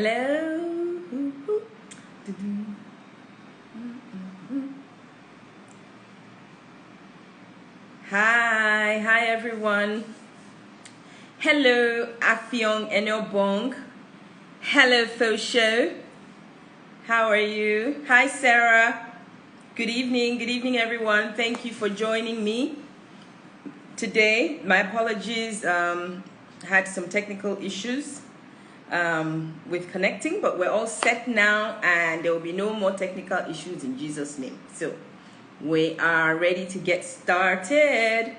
Hello. Hi everyone. Hello Afyong Enobong. Hello Fosho. How are you? Hi Sarah. Good evening everyone. Thank you for joining me today. My apologies, had some technical issues with connecting, but we're all set now and there will be no more technical issues in Jesus' name. So we are ready to get started.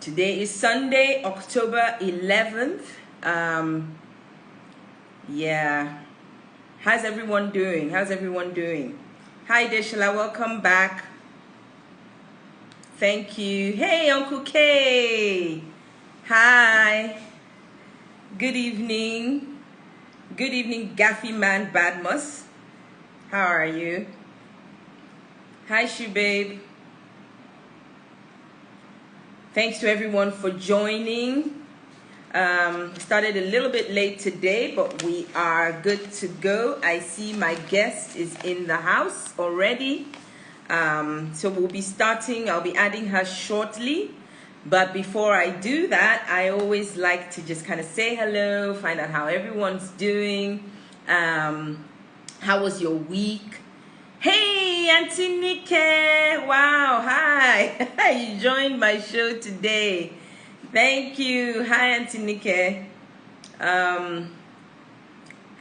Today is Sunday, October 11th. Yeah. How's everyone doing? Hi Della, welcome back. Thank you. Hey Uncle K. Hi. Good evening. Good evening, Gaffy Man Badmus. How are you? Hi, Babe. Thanks to everyone for joining. Started a little bit late today, but we are good to go. I see my guest is in the house already. So we'll be starting. I'll be adding her shortly. But before I do that, I always like to just kind of say hello, find out how everyone's doing. How was your week? Hey, Auntie Nike! Wow, hi! You joined my show today. Thank you. Hi, Auntie Nike.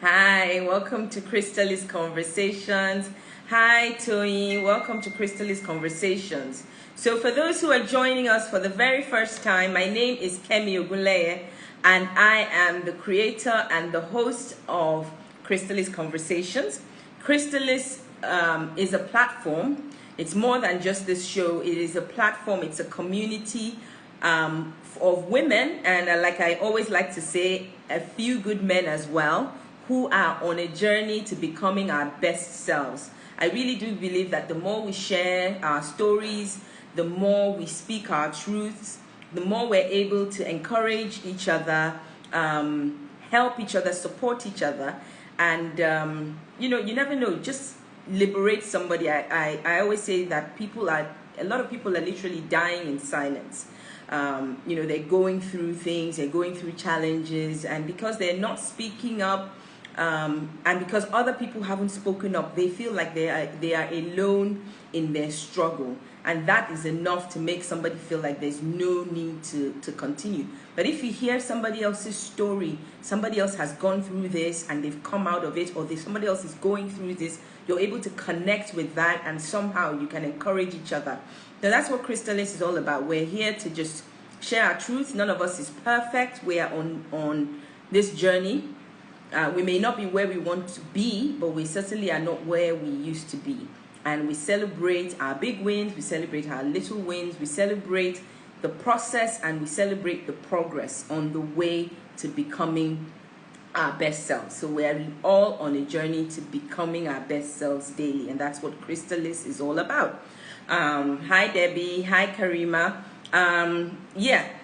Hi, welcome to Crystal's Conversations. Hi, Tony. Welcome to Crystal's Conversations. So for those who are joining us for the very first time, my name is Kemi Ogunleye, and I am the creator and the host of Crystal's Conversations. Crystal's is a platform. It's more than just this show. It is a platform. It's a community of women, and like I always like to say, a few good men as well, who are on a journey to becoming our best selves. I really do believe that the more we share our stories, the more we speak our truths, the more we're able to encourage each other, help each other, support each other, and you never know, just liberate somebody. I always say that a lot of people are literally dying in silence. They're going through things, they're going through challenges, and because they're not speaking up, and because other people haven't spoken up, they feel like they are alone in their struggle, and that is enough to make somebody feel like there's no need to continue. But if you hear somebody else's story, somebody else has gone through this and they've come out of it, or somebody else is going through this, you're able to connect with that, and somehow you can encourage each other. Now that's what Crystallis is all about. We're here to just share our truth. None of us is perfect. We are on this journey. We may not be where we want to be, but we certainly are not where we used to be. And we celebrate our big wins, we celebrate our little wins, we celebrate the process, and we celebrate the progress on the way to becoming our best selves. So we're all on a journey to becoming our best selves daily, and that's what Crystallis is all about. Hi Debbie, hi Karima.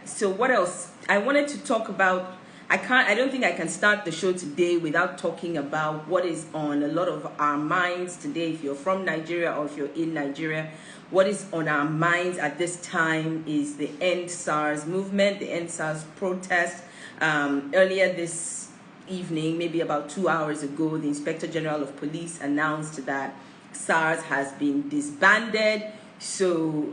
So what else? I wanted to talk about, I don't think I can start the show today without talking about what is on a lot of our minds today. If you're from Nigeria or if you're in Nigeria, what is on our minds at this time is the End SARS movement, the End SARS protest. Earlier this evening, maybe about 2 hours ago, the Inspector General of Police announced that SARS has been disbanded. So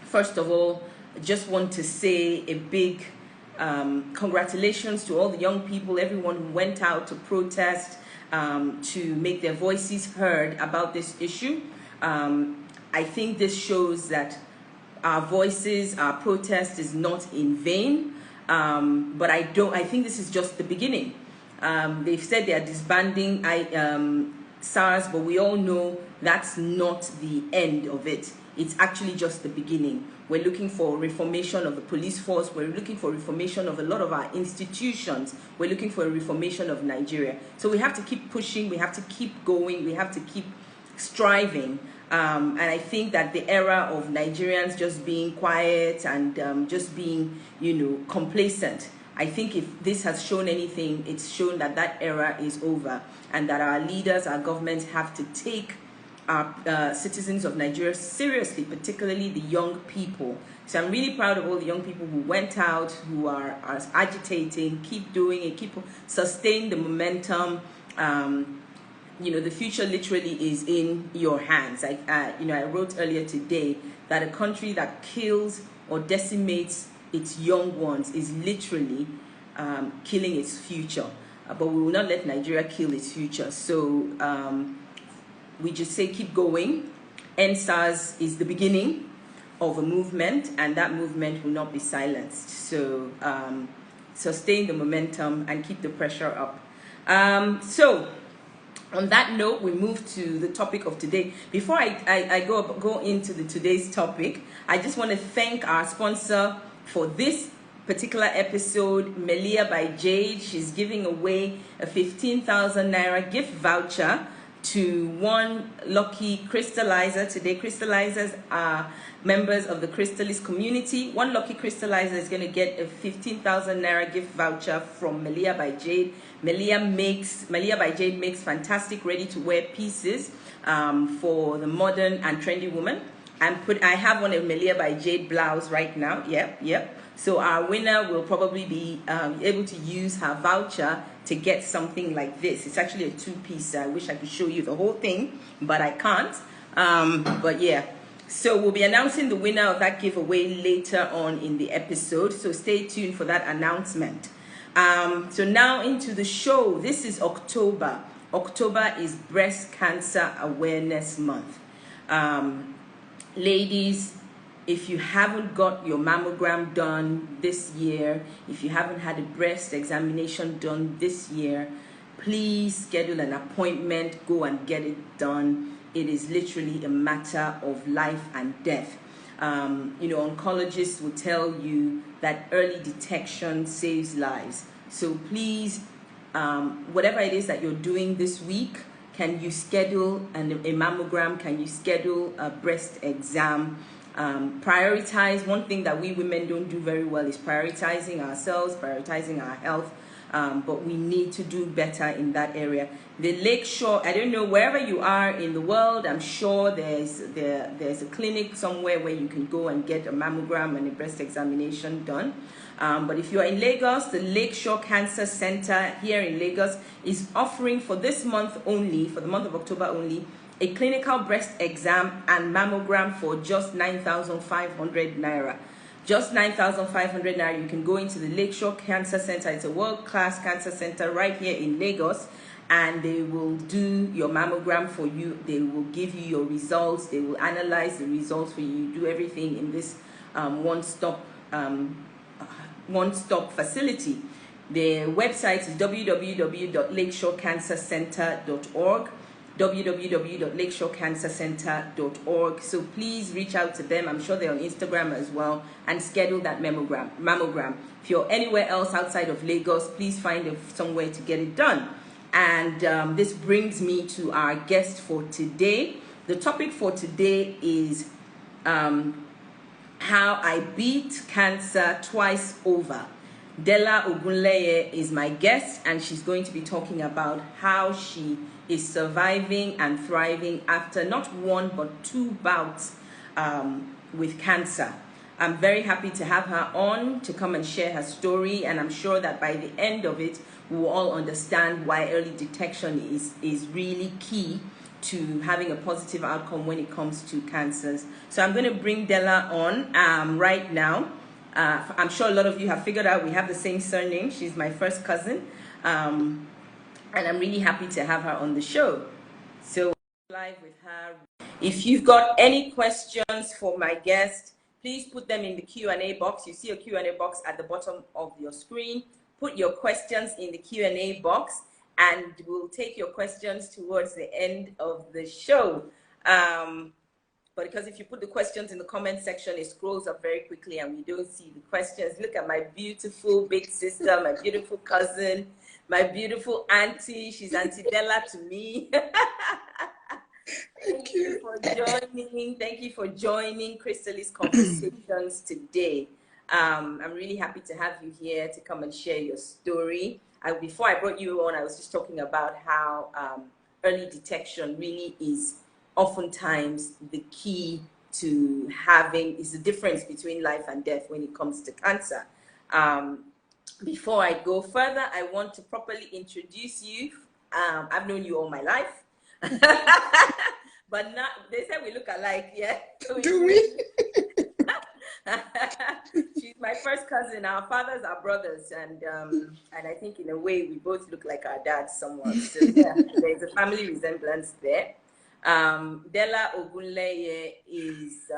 first of all, I just want to say a big congratulations to all the young people, everyone who went out to protest, to make their voices heard about this issue. I think this shows that our voices, our protest is not in vain. But I think this is just the beginning. They've said they are disbanding SARS, but we all know that's not the end of it. It's actually just the beginning. We're looking for reformation of the police force. We're looking for reformation of a lot of our institutions. We're looking for a reformation of Nigeria. So we have to keep pushing. We have to keep going. We have to keep striving. And I think that the era of Nigerians just being quiet and just being, complacent, I think if this has shown anything, it's shown that that era is over, and that our leaders, our governments have to take our citizens of Nigeria seriously, particularly the young people. So I'm really proud of all the young people who went out, who are agitating. Keep doing it, keep sustain the momentum. The future literally is in your hands. I wrote earlier today that a country that kills or decimates its young ones is literally killing its future. But we will not let Nigeria kill its future. So we just say keep going. NSAS is the beginning of a movement, and that movement will not be silenced. So sustain the momentum and keep the pressure up. So on that note, we move to the topic of today. Before I go into today's topic, I just want to thank our sponsor for this particular episode, Melia by Jade. She's giving away a 15,000 Naira gift voucher to one lucky crystallizer today. Crystallizers are members of the Crystallist community. One lucky crystallizer is going to get a 15,000 Naira gift voucher from Melia by Jade. Melia by Jade makes fantastic ready-to-wear pieces for the modern and trendy woman. I have one of Melia by Jade blouse right now. Yep. So our winner will probably be able to use her voucher to get something like this. It's actually a two-piece. I wish I could show you the whole thing, but I can't. But yeah. So we'll be announcing the winner of that giveaway later on in the episode. So stay tuned for that announcement. So now into the show. This is October. October is Breast Cancer Awareness Month. Ladies, if you haven't got your mammogram done this year, if you haven't had a breast examination done this year, please schedule an appointment, go and get it done. It is literally a matter of life and death. Oncologists will tell you that early detection saves lives. So please, whatever it is that you're doing this week, can you schedule a mammogram? Can you schedule a breast exam? Prioritize. One thing that we women don't do very well is prioritizing ourselves, prioritizing our health. But we need to do better in that area. The Lakeshore, I don't know, wherever you are in the world, I'm sure there's a clinic somewhere where you can go and get a mammogram and a breast examination done. But if you are in Lagos, the Lakeshore Cancer Center here in Lagos is offering for this month only, for the month of October only, a clinical breast exam and mammogram for just 9,500 Naira. Just 9,500 Naira. You can go into the Lakeshore Cancer Center. It's a world-class cancer center right here in Lagos, and they will do your mammogram for you. They will give you your results. They will analyze the results for you. Do everything in this one-stop facility. The website is www.lakeshorecancercenter.org. www.lakeshorecancercenter.org. So please reach out to them. I'm sure they're on Instagram as well, and schedule that mammogram. If you're anywhere else outside of Lagos, please find somewhere to get it done. And this brings me to our guest for today. The topic for today is how I beat cancer twice over. Della Ogunleye is my guest, and she's going to be talking about how she is surviving and thriving after not one but two bouts with cancer. I'm very happy to have her on to come and share her story, and I'm sure that by the end of it, we will all understand why early detection is really key to having a positive outcome when it comes to cancers. So I'm going to bring Della on right now. I'm sure a lot of you have figured out we have the same surname. She's my first cousin. And I'm really happy to have her on the show. So live with her. If you've got any questions for my guest, please put them in the Q&A box. You see a Q&A box at the bottom of your screen. Put your questions in the Q&A box, and we'll take your questions towards the end of the show. But because if you put the questions in the comment section, it scrolls up very quickly and we don't see the questions. Look at my beautiful big sister, my beautiful cousin, my beautiful auntie. She's Auntie Della to me. Thank you for joining. Thank you for joining Crystalist Conversations today. I'm really happy to have you here to come and share your story. Before I brought you on, I was just talking about how early detection really is oftentimes the key to is the difference between life and death when it comes to cancer. Before I go further, I want to properly introduce you. I've known you all my life. But not, they said we look alike, yeah? Do we? She's my first cousin. Our fathers are brothers, and I think in a way we both look like our dads somewhat. So yeah, there's a family resemblance there. Della Ogunleye is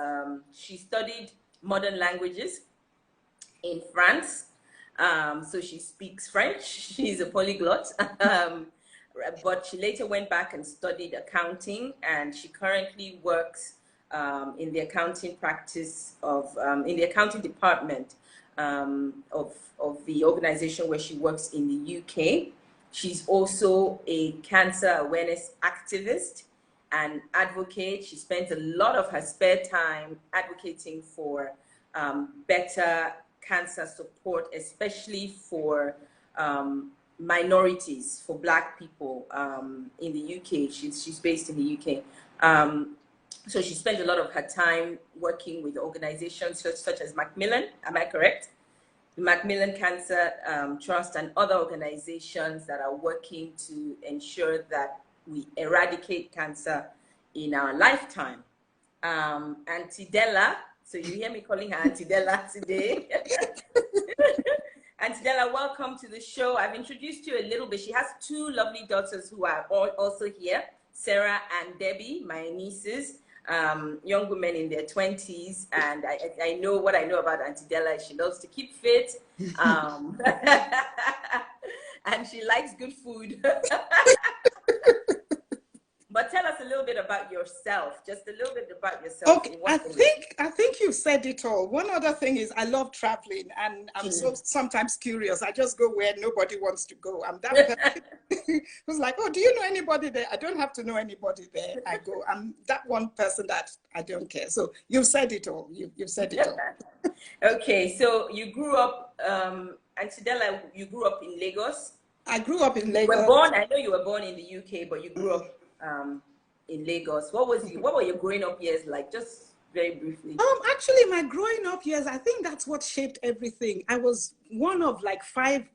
she studied modern languages in France. So she speaks French. She's a polyglot. But she later went back and studied accounting, and she currently works in the accounting practice in the accounting department of the organization where she works in the UK. She's also a cancer awareness activist and advocate. She spends a lot of her spare time advocating for better cancer support, especially for minorities, for Black people in the UK. She's based in the UK. So she spent a lot of her time working with organizations such as Macmillan, am I correct? The Macmillan Cancer Trust and other organizations that are working to ensure that we eradicate cancer in our lifetime. Auntie Della, so you hear me calling her Auntie Della today. Auntie Della, welcome to the show. I've introduced you a little bit. She has two lovely daughters who are also here, Sarah and Debbie, my nieces, young women in their 20s. And I know what I know about Auntie Della. She loves to keep fit. And she likes good food. But tell us a little bit about yourself, just a little bit about yourself. Okay, I think you've said it all. One other thing is I love traveling, and I'm so sometimes curious. I just go where nobody wants to go. I'm that person who's like, oh, do you know anybody there? I don't have to know anybody there. I go. I'm that one person that I don't care. So you've said it all. You've said it all. Okay, so you grew up, Auntie Della, you grew up in Lagos. I grew up in Lagos. I know you were born in the UK, but you grew up in Lagos. What were your growing up years like? Just very briefly. Actually, my growing up years, I think that's what shaped everything. I was one of like 5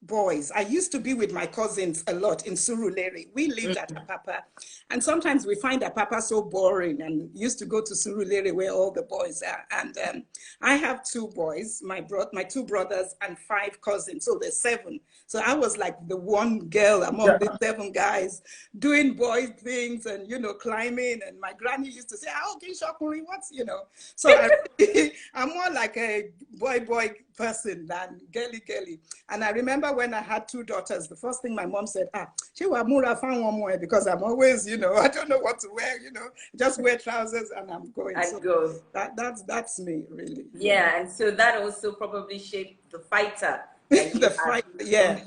boys. I used to be with my cousins a lot in Surulere. We lived at Apapa, and sometimes we find Apapa so boring, and used to go to Surulere where all the boys are. And I have 2 boys, my 2 brothers and 5 cousins, so there's 7. So I was like the one girl among the 7 guys doing boy things and, you know, climbing. And my granny used to say, "Oh, Shokuri, what's, you know?" So I'm more like a boy person than girly. And I remember when I had 2 daughters, the first thing my mom said, she was Mura found one more, because I'm always, you know, I don't know what to wear, you know, just wear trousers and I'm going. That's me, really. Yeah, and so that also probably shaped the fighter. The fight, yeah.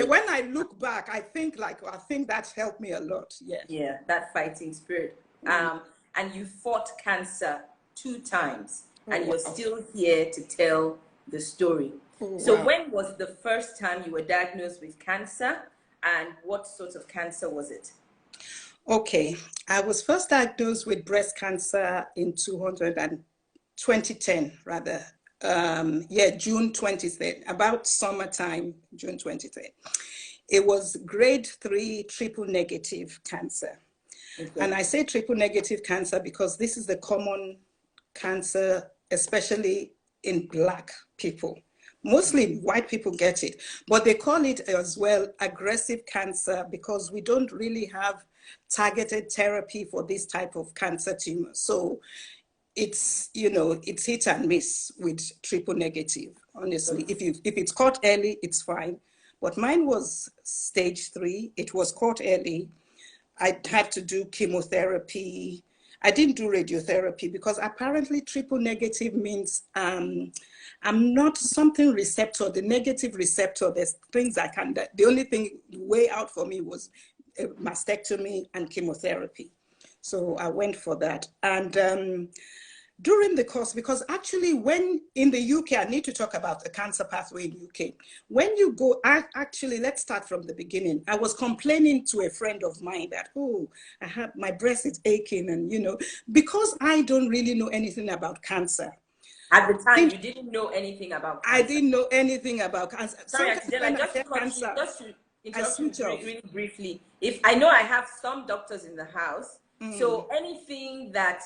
When I look back, I think that helped me a lot. Yeah, that fighting spirit. And you fought cancer 2 times, and you're still here to tell the story. So when was the first time you were diagnosed with cancer, and what sort of cancer was it? Okay, I was first diagnosed with breast cancer in 2010, rather. June 23rd, about summertime, June 23rd. It was grade 3 triple negative cancer. Okay. And I say triple negative cancer because this is the common cancer, especially in Black people. Mostly white people get it, but they call it as well aggressive cancer because we don't really have targeted therapy for this type of cancer tumor. So it's, you know, it's hit and miss with triple negative, honestly. If it's caught early, it's fine. But mine was stage 3. It was caught early. I had to do chemotherapy. I didn't do radiotherapy because apparently triple negative means I'm not something receptor, the negative receptor. There's things I can, the only thing way out for me was a mastectomy and chemotherapy. So I went for that. And During the course, because actually when in the UK, I need to talk about the cancer pathway in UK. When you go, actually, let's start from the beginning. I was complaining to a friend of mine that, oh, my breast is aching. And, you know, because I don't really know anything about cancer. At the time, you didn't know anything about cancer. I didn't know anything about cancer. Sorry, Della, just to interrupt you really briefly. If I know I have some doctors in the house, so anything that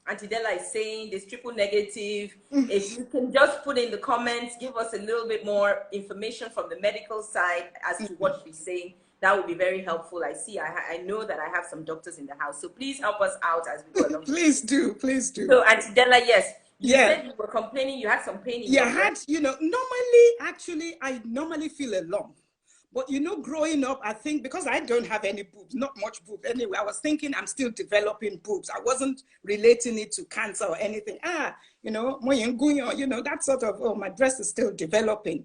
Auntie Della is saying, this triple negative, if you can just put in the comments, give us a little bit more information from the medical side as to what she's saying, that would be very helpful. I know that I have some doctors in the house, so please help us out as we go along. Please do, please do. So Auntie Della, yes. You said you were complaining, you had some pain in your breast. You know, I normally feel a lump. But, you know, growing up, I think because I don't have any boobs, not much boobs anyway, I was thinking I'm still developing boobs. I wasn't relating it to cancer or anything. You know, that sort of, oh, my breast is still developing.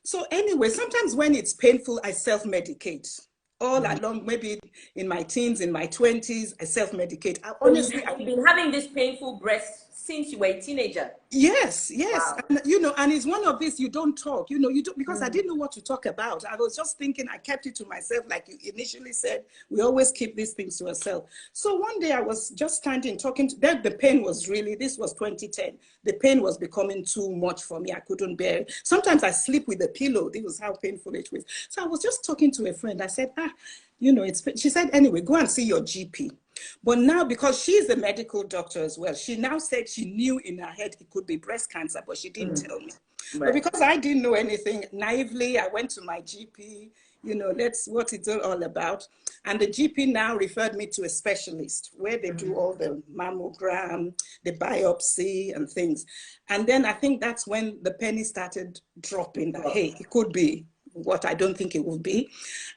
So anyway, sometimes when it's painful, I self-medicate. All along, maybe in my teens, in my 20s, I self-medicate. Honestly, I've been having this painful breast since you were a teenager. Yes. Wow. And, you know, and it's one of these, you don't talk, you know, you don't, because I didn't know what to talk about. I was just thinking, I kept it to myself. Like you initially said, we always keep these things to ourselves. So one day I was just standing, talking to them. The pain was really, this was 2010. The pain was becoming too much for me. I couldn't bear it. Sometimes I sleep with a pillow. This was how painful it was. So I was just talking to a friend. I said, you know, she said, anyway, go and see your GP. But now, because she's a medical doctor as well, she now said she knew in her head it could be breast cancer, but she didn't tell me. Right. But because I didn't know anything, naively, I went to my GP, you know, that's what it's all about. And the GP now referred me to a specialist where they do all the mammogram, the biopsy and things. And then I think that's when the penny started dropping that, hey, it could be what I don't think it would be.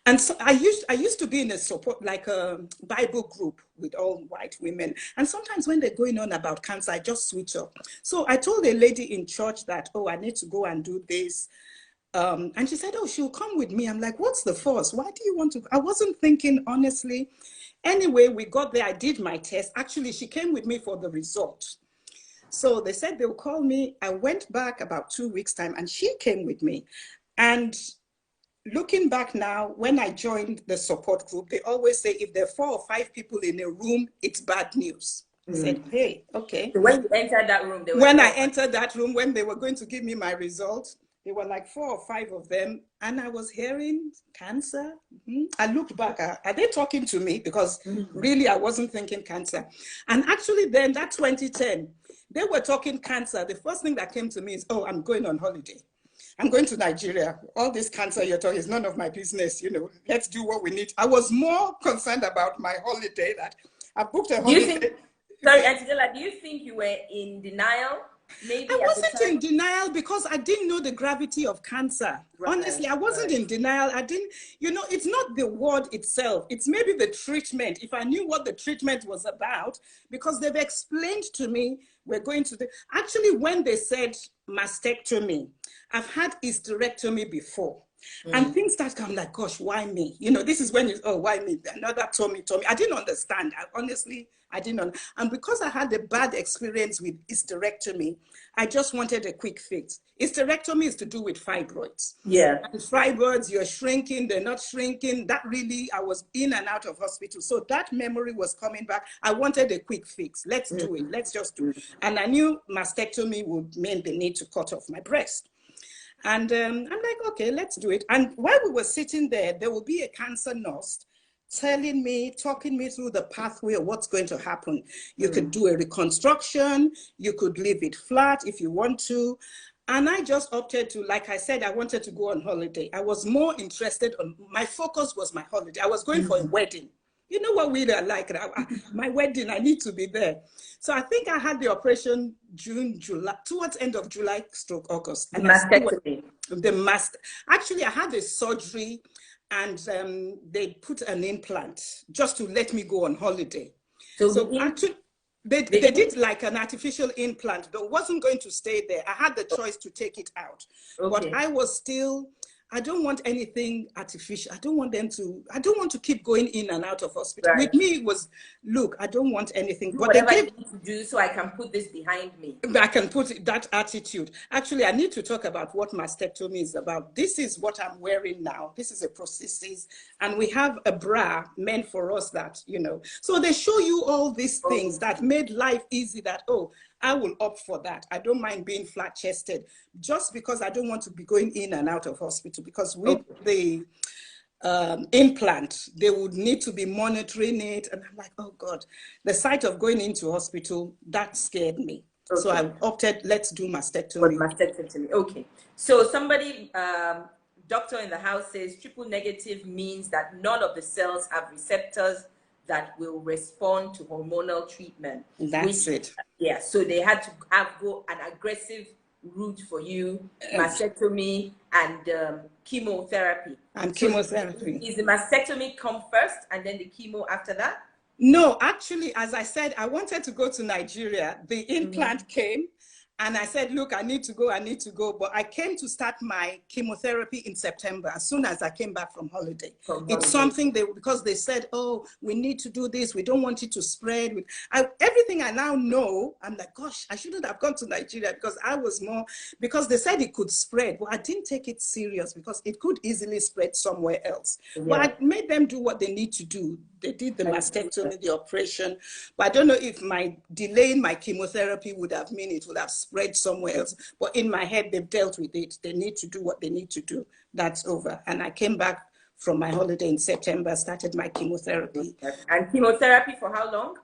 And so I used to be in a support, like a Bible group with all white women. And sometimes when they're going on about cancer, I just switch up. So I told a lady in church that, oh, I need to go and do this. And she said, oh, she'll come with me. I'm like, what's the force? Why do you want to? I wasn't thinking, honestly. Anyway, we got there. I did my test. Actually, she came with me for the result. So they said they'll call me. I went back about 2 weeks' time and she came with me. And looking back now, when I joined the support group, they always say if there are 4 or 5 people in a room, it's bad news. I said, hey, okay. So when you entered that room, I entered that room, when they were going to give me my results, there were like 4 or 5 of them, and I was hearing cancer. I looked back, are they talking to me? Because really, I wasn't thinking cancer. And actually then, that 2010, they were talking cancer. The first thing that came to me is, oh, I'm going on holiday. I'm going to Nigeria. All this cancer you're talking is none of my business. You know, let's do what we need. I was more concerned about my holiday that I booked a holiday. Sorry, Auntie Della, do you think you were in denial? Maybe I wasn't in denial because I didn't know the gravity of cancer. Right, honestly, I wasn't in denial. I didn't, you know, it's not the word itself. It's maybe the treatment. If I knew what the treatment was about, because they've explained to me, we're going to actually, when they said mastectomy, I've had hysterectomy before. And things start coming like, gosh, why me? You know, this is when oh, why me? Another tummy. I didn't understand. I didn't. And because I had a bad experience with hysterectomy, I just wanted a quick fix. Hysterectomy is to do with fibroids. Yeah. And fibroids, you're shrinking, they're not shrinking. That really, I was in and out of hospital. So that memory was coming back. I wanted a quick fix. Let's do it. Let's just do it. And I knew mastectomy would mean the need to cut off my breast. And I'm like, okay, let's do it. And while we were sitting there, there will be a cancer nurse telling me, talking me through the pathway of what's going to happen. You could do a reconstruction. You could leave it flat if you want to. And I just opted to, like I said, I wanted to go on holiday. I was more interested my focus was my holiday. I was going for a wedding. You know what we are like, my wedding, I need to be there. So I think I had the operation June, July, towards end of July, August. And actually, I had a surgery and they put an implant just to let me go on holiday. So actually, they did like an artificial implant, but wasn't going to stay there. I had the choice to take it out. Okay. But I was still, I don't want anything artificial. I don't want to keep going in and out of hospital. Right. With me, it was, look, I don't want anything. Do but whatever they I need to do so I can put this behind me. I can put that attitude. Actually, I need to talk about what mastectomy is about. This is what I'm wearing now. This is a prosthesis, and we have a bra meant for us that, So they show you all these things that made life easy, that, oh, I will opt for that. I don't mind being flat-chested, just because I don't want to be going in and out of hospital, because with the implant, they would need to be monitoring it. And I'm like, oh God, the sight of going into hospital, that scared me. Okay. So I opted, let's do mastectomy. Mastectomy, okay. So somebody, doctor in the house says triple negative means that none of the cells have receptors that will respond to hormonal treatment. That's it. Yeah, so they had to go an aggressive route for you, mastectomy and chemotherapy. And chemotherapy. Is the mastectomy come first and then the chemo after that? No, actually, as I said, I wanted to go to Nigeria. The implant came, and I said, look, I need to go. But I came to start my chemotherapy in September, as soon as I came back from holiday. It's something because they said, oh, we need to do this. We don't want it to spread. Everything I now know, I'm like, gosh, I shouldn't have gone to Nigeria, because I was more, because they said it could spread. But I didn't take it serious, because it could easily spread somewhere else. Yeah. But I made them do what they need to do. They did the mastectomy, the operation. But I don't know if my delaying my chemotherapy would have meant it would have spread somewhere else. But in my head, they've dealt with it. They need to do what they need to do. That's over. And I came back from my holiday in September, started my chemotherapy. And chemotherapy for how long?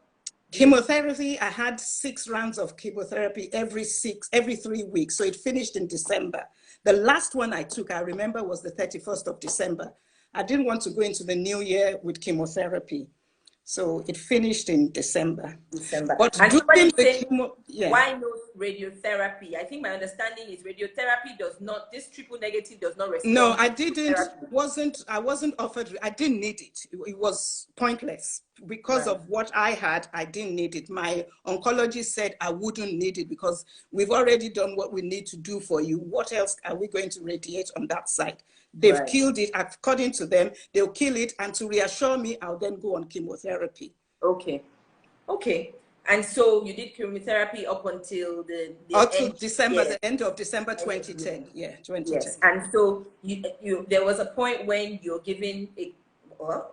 Chemotherapy, I had 6 rounds of chemotherapy every 3 weeks. So it finished in December. The last one I took, I remember, was the 31st of December. I didn't want to go into the new year with chemotherapy. So it finished in December. But and doing the why no radiotherapy? I think my understanding is radiotherapy this triple negative does not respond. No, I didn't. I wasn't offered. I didn't need it. It was pointless. Because of what I had, I didn't need it. My oncologist said I wouldn't need it, because we've already done what we need to do for you. What else are we going to radiate on that side? They've killed it. According to them, they'll kill it. And to reassure me, I'll then go on chemotherapy. Okay. And so you did chemotherapy up until the December, the end of December 2010. Yeah, 2010. Yes. And so there was a point when you're given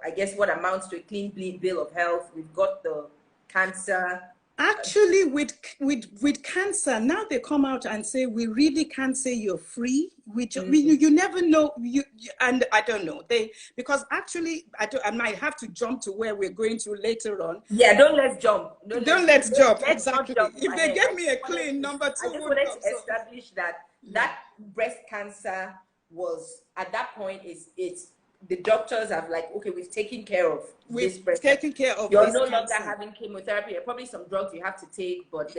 I guess what amounts to a clean bill of health. We've got the cancer. Actually, with cancer, now they come out and say, we really can't say you're free. You never know. And I don't know. Because actually, I might have to jump to where we're going to later on. Yeah, don't let's jump. Let's jump. Exactly. If they get me a clean number 2, I just wanted to establish that breast cancer was, at that point, it's the doctors have like, okay, we've taken care of this breast. Taken care of. You're no longer having chemotherapy. There are probably some drugs you have to take, but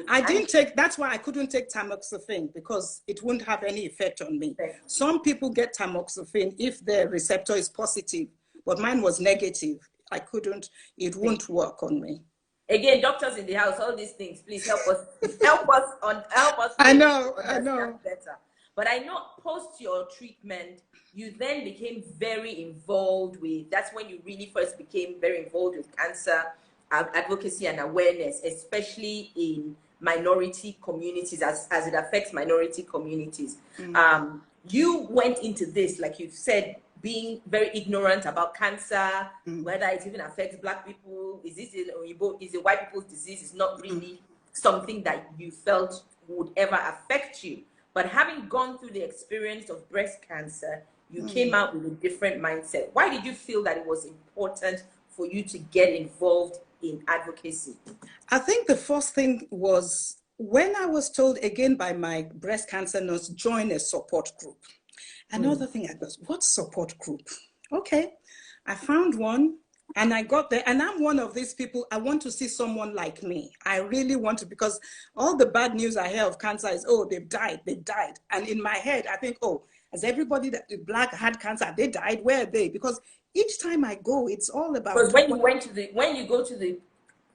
I didn't take. That's why I couldn't take tamoxifen, because it wouldn't have any effect on me. Okay. Some people get tamoxifen if their receptor is positive, but mine was negative. I couldn't. It won't work on me. Again, doctors in the house, all these things, please help us. help us. I know. Better. But I know post your treatment, you then became very involved with, that's when you really first became very involved with cancer advocacy and awareness, especially in minority communities, as it affects minority communities. You went into this, like you've said, being very ignorant about cancer, whether it even affects Black people, is it white people's disease? It's not really something that you felt would ever affect you. But having gone through the experience of breast cancer, you came out with a different mindset. Why did you feel that it was important for you to get involved in advocacy? I think the first thing was when I was told again by my breast cancer nurse, join a support group. Another thing I was, what support group? Okay, I found one and I got there, and I'm one of these people, I want to see someone like me. I really want to, because all the bad news I hear of cancer is, oh, they've died. And in my head, I think, oh, has everybody that Black had cancer, they died, where are they? Because each time I go, it's all about. Because when you go to the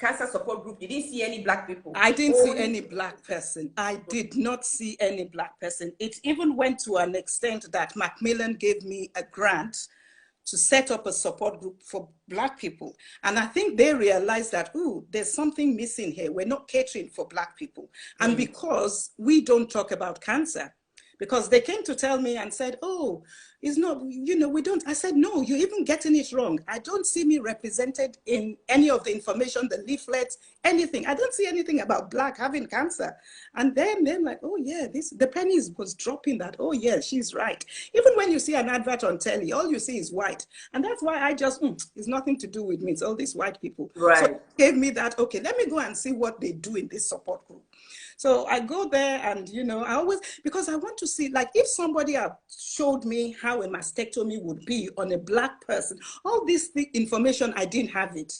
cancer support group, you didn't see any black people? I didn't see any black person. I did not see any black person. It even went to an extent that Macmillan gave me a grant to set up a support group for black people. And I think they realized that, ooh, there's something missing here. We're not catering for black people. And because we don't talk about cancer, because they came to tell me and said, oh, it's not, you know, we don't. I said, no, you're even getting it wrong. I don't see me represented in any of the information, the leaflets, anything. I don't see anything about black having cancer. And then they're like, oh yeah, the pennies was dropping that. Oh yeah, she's right. Even when you see an advert on telly, all you see is white. And that's why I just, it's nothing to do with me. It's all these white people. Right. So it gave me that, okay, let me go and see what they do in this support group. So I go there and, you know, I always, because I want to see, like, if somebody had showed me how a mastectomy would be on a black person, all this information, I didn't have it.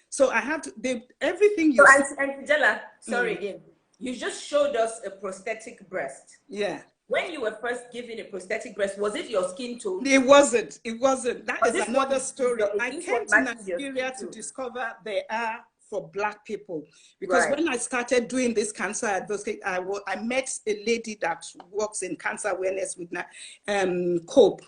So I have to, everything you so, and Della, sorry again, you just showed us a prosthetic breast. Yeah. When you were first given a prosthetic breast, was it your skin tone? It wasn't. It wasn't. That is another story. I came to Nigeria to discover there are for black people, because when I started doing this cancer advocacy, I met a lady that works in cancer awareness with COPE.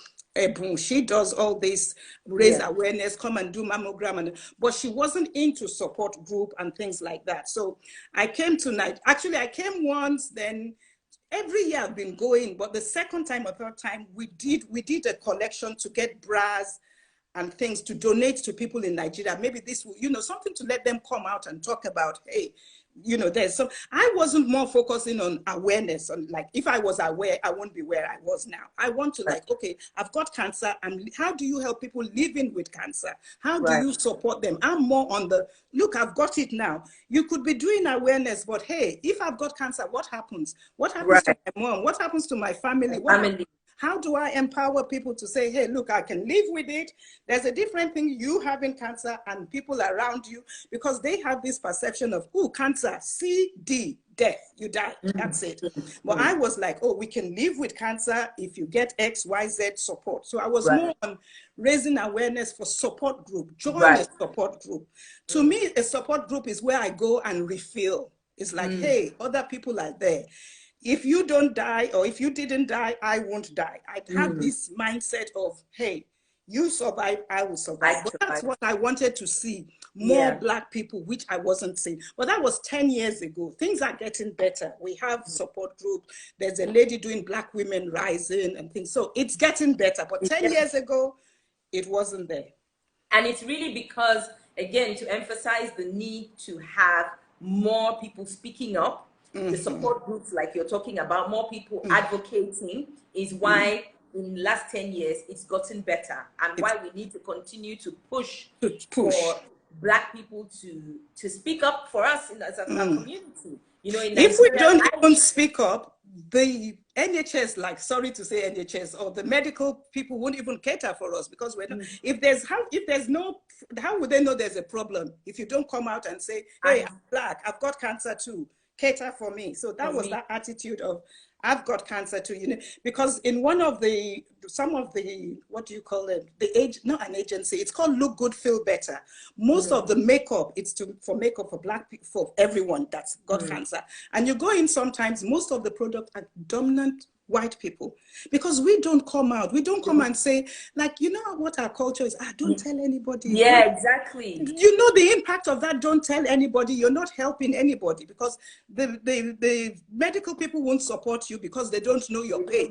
She does all this, raise awareness, come and do mammogram, but she wasn't into support group and things like that. So I came tonight. Actually, I came once, then every year I've been going, but the second time or third time we did a collection to get bras and things to donate to people in Nigeria. Maybe this will, you know, something to let them come out and talk about, hey, you know, there's some, I wasn't more focusing on awareness, on like, if I was aware, I won't be where I was now. I want to like, okay, I've got cancer, and how do you help people living with cancer? How do you support them? I'm more on the, look, I've got it now. You could be doing awareness, but hey, if I've got cancer, what happens? What happens to my mom? What happens to my family? How do I empower people to say, hey, look, I can live with it. There's a different thing, you having cancer and people around you, because they have this perception of, oh, cancer, CD, death, you die, that's it. But I was like, oh, we can live with cancer if you get X, Y, Z support. So I was more on raising awareness for support group, join a support group. To me, a support group is where I go and refill. It's like, hey, other people are there. If you don't die, or if you didn't die, I won't die. I have this mindset of, hey, you survive, I will survive. But that's what I wanted to see, more black people, which I wasn't seeing. But that was 10 years ago. Things are getting better. We have support group. There's a lady doing Black Women Rising and things. So it's getting better. But 10 years ago, it wasn't there. And it's really because, again, to emphasize the need to have more people speaking up, the support groups like you're talking about, more people advocating, is why in the last 10 years it's gotten better, and why we need to continue to push for black people to speak up for us as a community. You know, in Nigeria, if we don't even speak up, the NHS, like, sorry to say NHS, or the medical people won't even cater for us, because we're not, if there's no, how would they know there's a problem if you don't come out and say, hey, I'm black, I've got cancer too, cater for me. So that was that attitude of, I've got cancer too, you know, because in some of the, what do you call it? Not an agency, it's called Look Good, Feel Better. Most of the makeup, it's for makeup for black people, for everyone that's got cancer. And you go in sometimes, most of the product are dominant white people, because we don't come out, we don't come and say, like, you know what our culture is, don't tell anybody. Yeah, exactly. You know the impact of that, don't tell anybody, you're not helping anybody, because the medical people won't support you because they don't know your pain.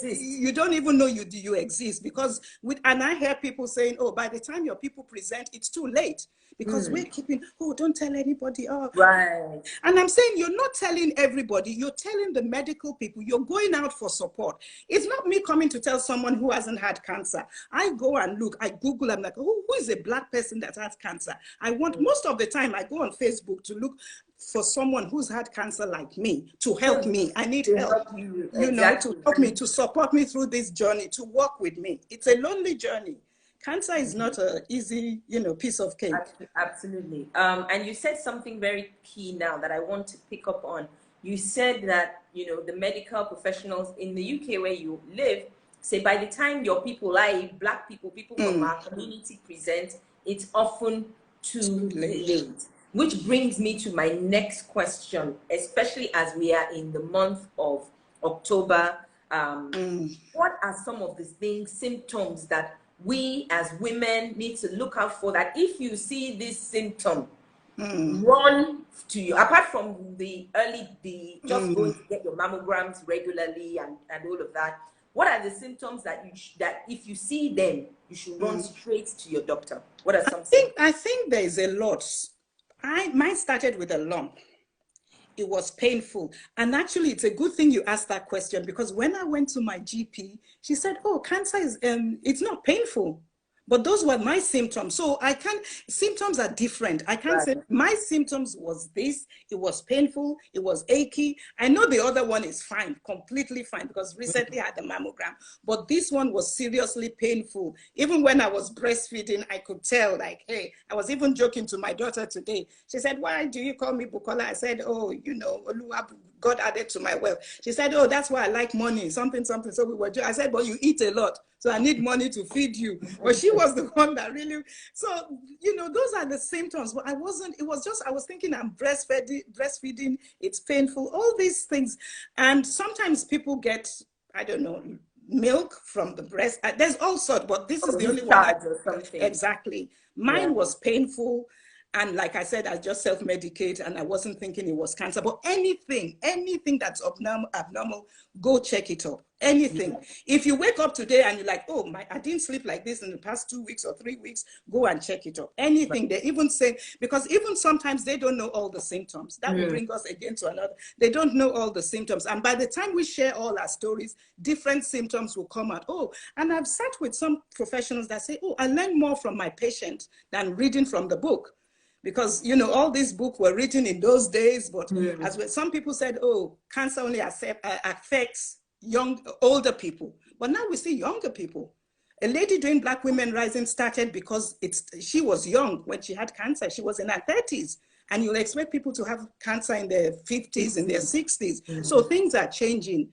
You don't even know you exist, because and I hear people saying, oh, by the time your people present, it's too late, because we're keeping, oh, don't tell anybody. Oh. Right. And I'm saying, you're not telling everybody, you're telling the medical people, you're going out for support. It's not me coming to tell someone who hasn't had cancer. I go and look, I Google, I'm like, who is a black person that has cancer? I want, most of the time I go on Facebook to look for someone who's had cancer like me, to help me. I need help, you know, to help me, to support me through this journey, to work with me. It's a lonely journey. Cancer is not an easy, you know, piece of cake. Absolutely. And you said something very key now that I want to pick up on. You said that, you know, the medical professionals in the UK where you live say by the time your people, like black people, people from our community present, it's often too late. which brings me to my next question, especially as we are in the month of October. What are some of the things, symptoms that we as women need to look out for, that if you see this symptom, run to you, apart from the just going to get your mammograms regularly and all of that? What are the symptoms that that if you see them, you should run straight to your doctor? What are some symptoms? I think there is a lot. Mine started with a lump. It was painful. And actually, it's a good thing you asked that question, because when I went to my GP, she said, oh, cancer is, it's not painful. But those were my symptoms. So symptoms are different. I can't say my symptoms was this, it was painful, it was achy. I know the other one is fine, completely fine, because recently I had a mammogram. But this one was seriously painful. Even when I was breastfeeding, I could tell, like, hey, I was even joking to my daughter today. She said, why do you call me Bukola? I said, oh, you know, God added to my wealth. She said, oh, that's why I like money, something. So we were, I said, but you eat a lot, so I need money to feed you. But she was the one that really, so, you know, those are the symptoms. But I wasn't, it was just, I was thinking I'm breastfeeding, it's painful, all these things. And sometimes people get, I don't know, milk from the breast. There's all sorts, but this is the only one. Exactly. Mine was painful. And like I said, I just self-medicate, and I wasn't thinking it was cancer. But anything that's abnormal, go check it up. Anything. If you wake up today and you're like, oh, I didn't sleep like this in the past 2 weeks or 3 weeks, go and check it up. Anything. They even say, because even sometimes they don't know all the symptoms. That will bring us again to another. They don't know all the symptoms. And by the time we share all our stories, different symptoms will come out. Oh, and I've sat with some professionals that say, oh, I learn more from my patient than reading from the book. Because, you know, all these books were written in those days, but as well, some people said, oh, cancer only affects older people. But now we see younger people. A lady doing Black Women Rising started because she was young when she had cancer. She was in her 30s. And you'll expect people to have cancer in their 50s, in their 60s. So things are changing.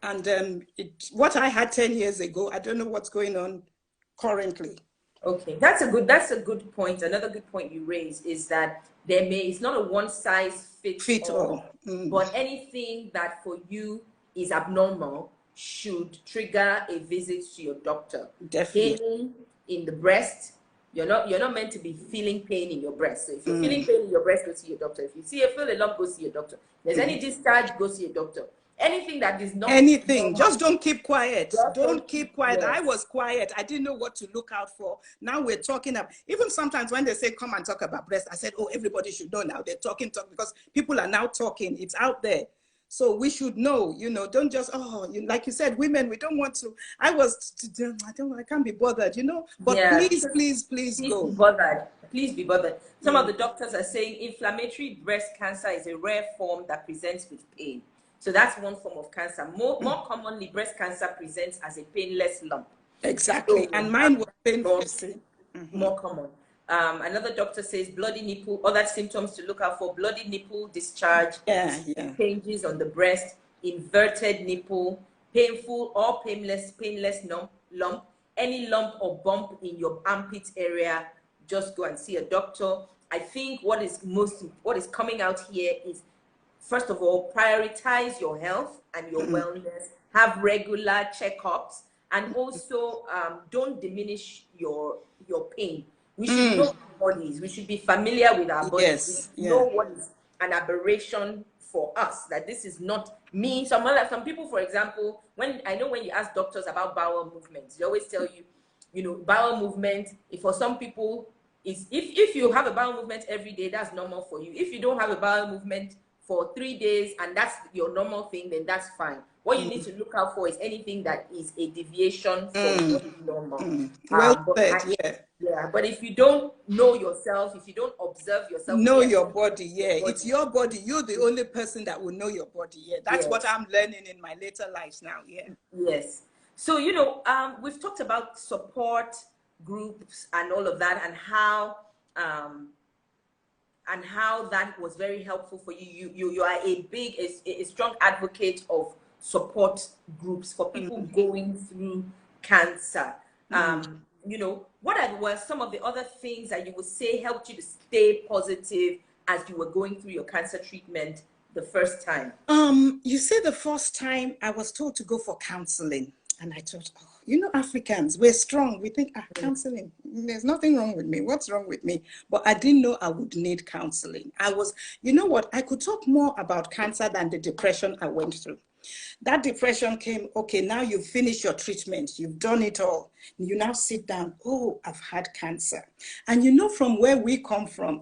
And what I had 10 years ago, I don't know what's going on currently. Okay, that's a good point. Another good point you raised is that it's not a one size fits all, but anything that for you is abnormal should trigger a visit to your doctor. Definitely. Pain in the breast, you're not meant to be feeling pain in your breast. So if you're feeling pain in your breast, go see your doctor. If you feel a lump, go see your doctor. If there's any discharge, go see your doctor. Anything that is not anything, just don't keep quiet. Don't keep quiet. Yes. I was quiet. I didn't know what to look out for. Now we're talking about, even sometimes when they say come and talk about breast, I said, oh, everybody should know now. They're talking because people are now talking. It's out there. So we should know, you know, don't just, like you said, women, we don't want to, I can't be bothered, you know, but please go. Be bothered. Please be bothered. Some of the doctors are saying inflammatory breast cancer is a rare form that presents with pain. So that's one form of cancer. More commonly, breast cancer presents as a painless lump. Exactly. So, and mine was painful. More common. Another doctor says bloody nipple, other symptoms to look out for: bloody nipple discharge, changes on the breast, inverted nipple, painful or painless lump, any lump or bump in your armpit area, just go and see a doctor. I think what is coming out here is, first of all, prioritize your health and your wellness, have regular checkups, and also don't diminish your pain. We should know our bodies. We should be familiar with our bodies. We know what is an aberration for us, that this is not me. Some people, for example, when you ask doctors about bowel movements, they always tell you, you know, bowel movement, for some people, is if you have a bowel movement every day, that's normal for you. If you don't have a bowel movement for 3 days and that's your normal thing, then that's fine. What you need to look out for is anything that is a deviation from what is normal. But if you don't know yourself, if you don't observe yourself, your body, it's your body. You're the only person that will know your body. That's what I'm learning in my later lives now. Yes. So, you know, we've talked about support groups and all of that, and how that was very helpful for you. You are a strong advocate of support groups for people going through cancer. You know, what were some of the other things that you would say helped you to stay positive as you were going through your cancer treatment the first time? You see, the first time I was told to go for counseling, and I thought, oh, you know, Africans, we're strong. We think, counseling, there's nothing wrong with me. What's wrong with me? But I didn't know I would need counseling. You know what? I could talk more about cancer than the depression I went through. That depression came, okay, now you've finished your treatment, you've done it all. You now sit down, oh, I've had cancer. And you know, from where we come from,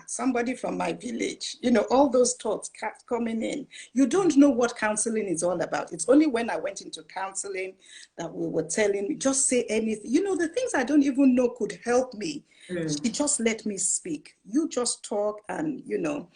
somebody from my village, you know, all those thoughts coming in. You don't know what counseling is all about. It's only when I went into counseling that we were telling me, just say anything. You know, the things I don't even know could help me. She just let me speak. You just talk and, you know.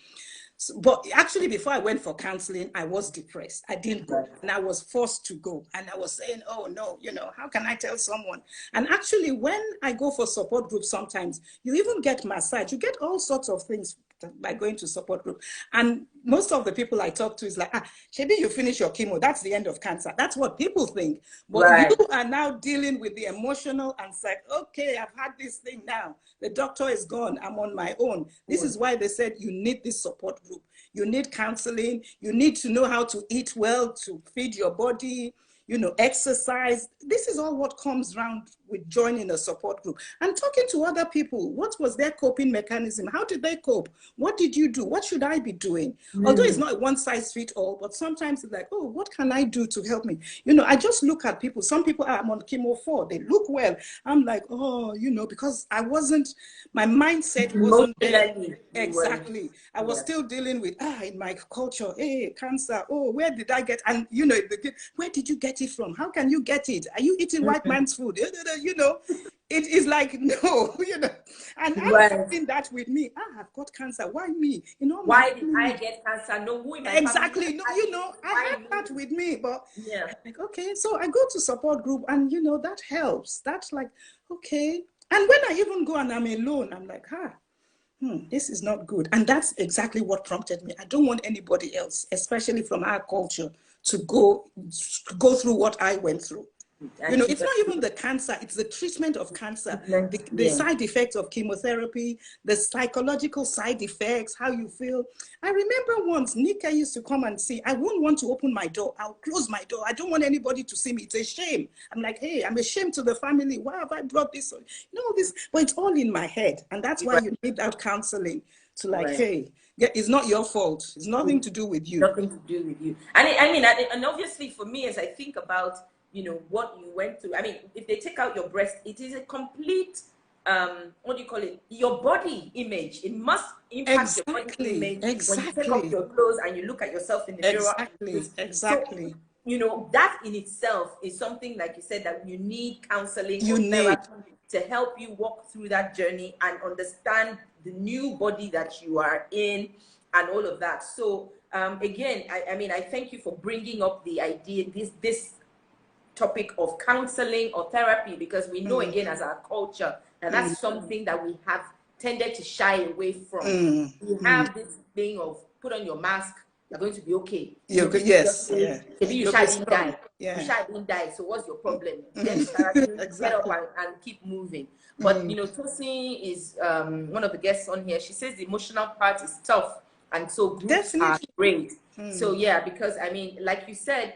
But actually, before I went for counseling, I was depressed. I didn't go, and I was forced to go. And I was saying, oh, no, you know, how can I tell someone? And actually, when I go for support groups, sometimes you even get massage. You get all sorts of things by going to support group. And most of the people I talk to is like, Shebi, you finish your chemo. That's the end of cancer. That's what people think. But you are now dealing with the emotional and it's like, okay, I've had this thing now. The doctor is gone. I'm on my own. This is why they said you need this support group. You need counseling. You need to know how to eat well, to feed your body, you know, exercise. This is all what comes around with joining a support group and talking to other people. What was their coping mechanism? How did they cope? What did you do? What should I be doing? Although it's not one size fits all, but sometimes it's like, oh, what can I do to help me? You know, I just look at people. Some people I'm on chemo for, they look well. I'm like, oh, you know, because my mindset wasn't there. Exactly. I was still dealing with, in my culture, hey, cancer, oh, where did I get? And, you know, where did you get it from? How can you get it? Are you eating white man's food? You know, it is like, no, you know, and I'm having that with me. I've got cancer. Why me? You know, why did I get cancer? No, who in my exactly. family? No, you know, I have that with me, but like, okay, so I go to support group, and you know that helps. That's like, okay, and when I even go and I'm alone, I'm like, this is not good, and that's exactly what prompted me. I don't want anybody else, especially from our culture, to go through what I went through. You know, it's not even the cancer, it's the treatment of cancer, the side effects of chemotherapy, the psychological side effects, how you feel. I remember once Nika used to come and see, I won't want to open my door. I'll close my door. I don't want anybody to see me. It's a shame. I'm like, hey, I'm ashamed to the family. Why have I brought this on? You know, this, but it's all in my head. And that's why you need that counseling to like, hey, it's not your fault. It's nothing to do with you. Nothing to do with you. And and obviously for me, as I think about, you know, what you went through. I mean, if they take out your breast, it is a complete, what do you call it? Your body image. It must impact your body image when you take off your clothes and you look at yourself in the mirror. Exactly. So, you know, that in itself is something, like you said, that you need counseling or therapy to help you walk through that journey and understand the new body that you are in and all of that. So, again, I mean, I thank you for bringing up the idea, this topic of counseling or therapy, because we know again as our culture that that's something that we have tended to shy away from. We have this thing of put on your mask, you're going to be okay. Maybe you shy didn't die. You shy didn't die, so what's your problem? Then get up and keep moving. But you know, Tosin is one of the guests on here. She says the emotional part is tough, and so groups are great. So yeah, because I mean, like you said,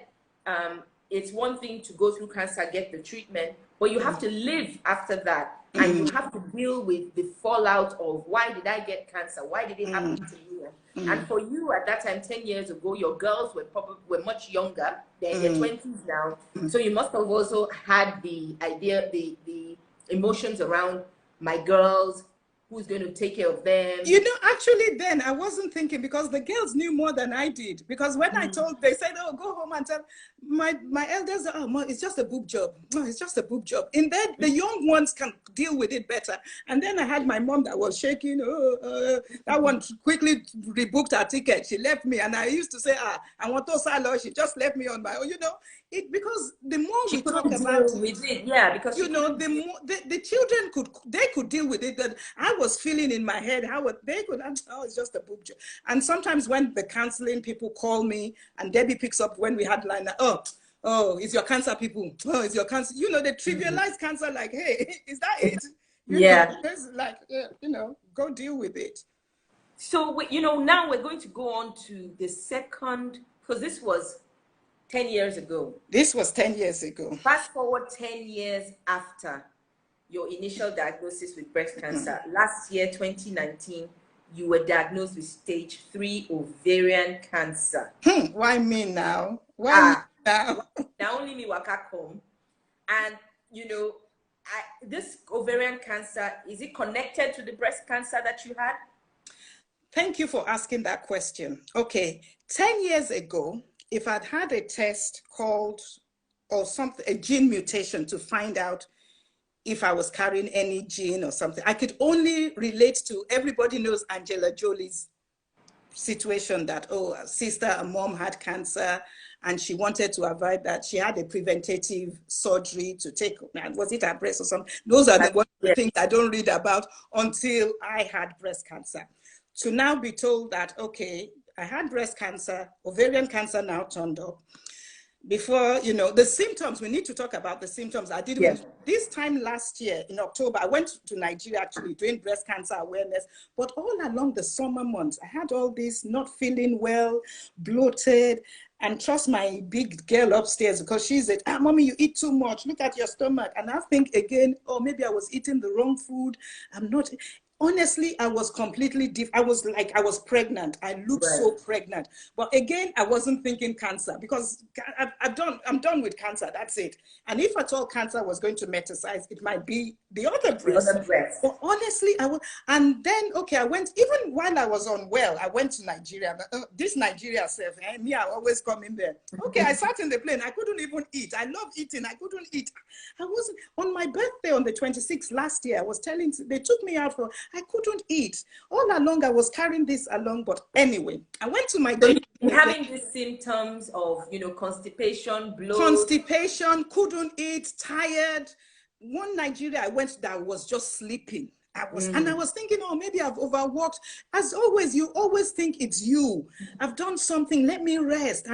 it's one thing to go through cancer, get the treatment, but you have to live after that. And you have to deal with the fallout of, why did I get cancer? Why did it happen to you? And for you at that time, 10 years ago, your girls were much younger. They're in their 20s now. So you must have also had the idea, the emotions around my girls, who's going to take care of them? You know, actually then I wasn't thinking, because the girls knew more than I did. Because when I told, they said, oh, go home and tell my elders, oh, Mom, it's just a boob job. No, it's just a boob job. In that, the young ones can deal with it better. And then I had my mom that was shaking. That one quickly rebooked her ticket. She left me. And I used to say, I want to salo. She just left me on my own, you know. Because the more we talk about it, because you know, the more the children could deal with it. That I was feeling in my head how they could. Oh, it's just a boob job. And sometimes when the counseling people call me, and Debbie picks up when we had line, oh, it's your cancer people. Oh, it's your cancer. You know, they trivialize cancer like, hey, is that it? You know, it's like, you know, go deal with it. So, you know, now we're going to go on to the second, because this was 10 years ago. This was 10 years ago. Fast forward 10 years after your initial diagnosis with breast cancer. Last year, 2019, you were diagnosed with stage 3 ovarian cancer. Why me now? Why me now? Now only me waka come. And, you know, this ovarian cancer, is it connected to the breast cancer that you had? Thank you for asking that question. Okay, 10 years ago, if I'd had a test called, or something, a gene mutation to find out if I was carrying any gene or something, I could only relate to, everybody knows Angela Jolie's situation that, oh, a sister and mom had cancer and she wanted to avoid that. She had a preventative surgery to take, was it her breast or something? Those are the things I don't read about until I had breast cancer. To now be told that, okay, I had breast cancer, ovarian cancer now turned up. Before, you know, the symptoms, we need to talk about the symptoms. I did this time last year in October, I went to Nigeria actually doing breast cancer awareness, but all along the summer months, I had all this not feeling well, bloated, and trust my big girl upstairs because she said, mommy, you eat too much, look at your stomach. And I think again, oh, maybe I was eating the wrong food. I'm not. Honestly, I was completely I was like, I was pregnant. I looked so pregnant. But again, I wasn't thinking cancer because I'm done with cancer. That's it. And if at all cancer was going to metastasize, it might be the other breast. The other breast. But honestly, I was, and then, okay, I went, even while I was unwell, I went to Nigeria. This Nigeria self, me, I always come in there. Okay, I sat in the plane. I couldn't even eat. I love eating. I couldn't eat. I wasn't, on my birthday on the 26th last year, I was telling, they took me out for, I couldn't eat. All along, I was carrying this along. But anyway, I went to my GP. Having the symptoms of, you know, constipation, bloat. Constipation, couldn't eat, tired. One Nigeria I went that was just sleeping. And I was thinking, oh, maybe I've overworked. As always, you always think it's you. I've done something. Let me rest.